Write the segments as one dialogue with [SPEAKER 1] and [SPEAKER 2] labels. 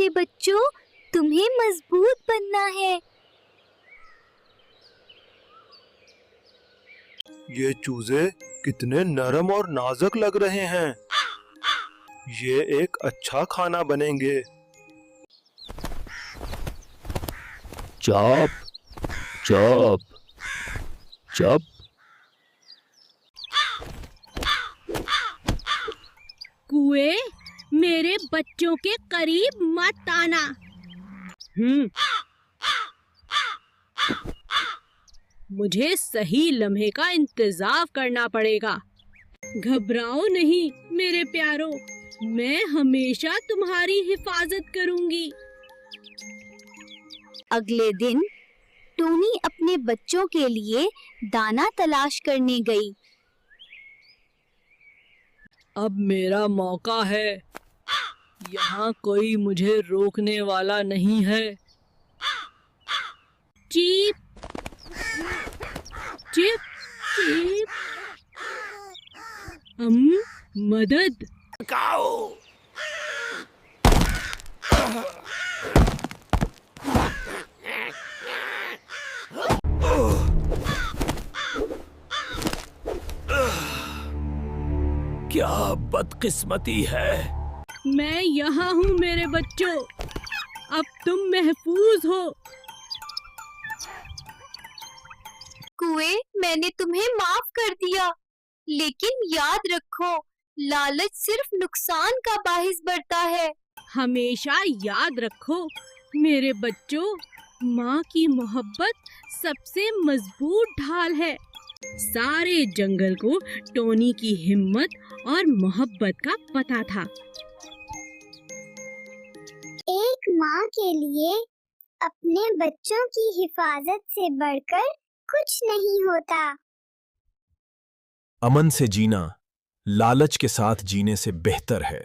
[SPEAKER 1] मेरे बच्चों, तुम्हें मजबूत बनना है।
[SPEAKER 2] ये चूजे कितने नरम और नाजुक लग रहे हैं। ये एक अच्छा खाना बनेंगे।
[SPEAKER 3] Chop chop chop.
[SPEAKER 4] कुए, मेरे बच्चों के करीब मत आना। मुझे सही लम्हे का इंतजार करना पड़ेगा। घबराओ नहीं मेरे प्यारों, मैं हमेशा तुम्हारी हिफाजत करूंगी।
[SPEAKER 1] अगले दिन टोनी अपने बच्चों के लिए दाना तलाश करने गई।
[SPEAKER 4] अब मेरा मौका है। यहाँ कोई मुझे रोकने वाला नहीं है। Cheap chip chip. मदद।
[SPEAKER 3] क्या बदकिस्मती है।
[SPEAKER 4] मैं यहाँ हूँ मेरे बच्चों, अब तुम महफूज हो।
[SPEAKER 1] कुए, मैंने तुम्हें माफ कर दिया, लेकिन याद रखो, लालच सिर्फ नुकसान का बाहिस बढ़ता है।
[SPEAKER 4] हमेशा याद रखो मेरे बच्चों, माँ की मोहब्बत सबसे मजबूत ढाल है। सारे जंगल को टोनी की हिम्मत और मोहब्बत का पता था।
[SPEAKER 5] एक माँ के लिए अपने बच्चों की हिफाजत से बढ़कर कुछ नहीं होता।
[SPEAKER 6] अमन से जीना लालच के साथ जीने से बेहतर है,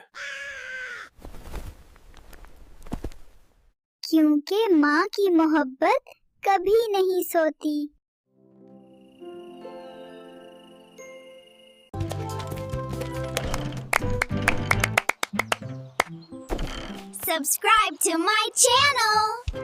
[SPEAKER 5] क्योंकि माँ की मोहब्बत कभी नहीं सोती। Subscribe to my channel.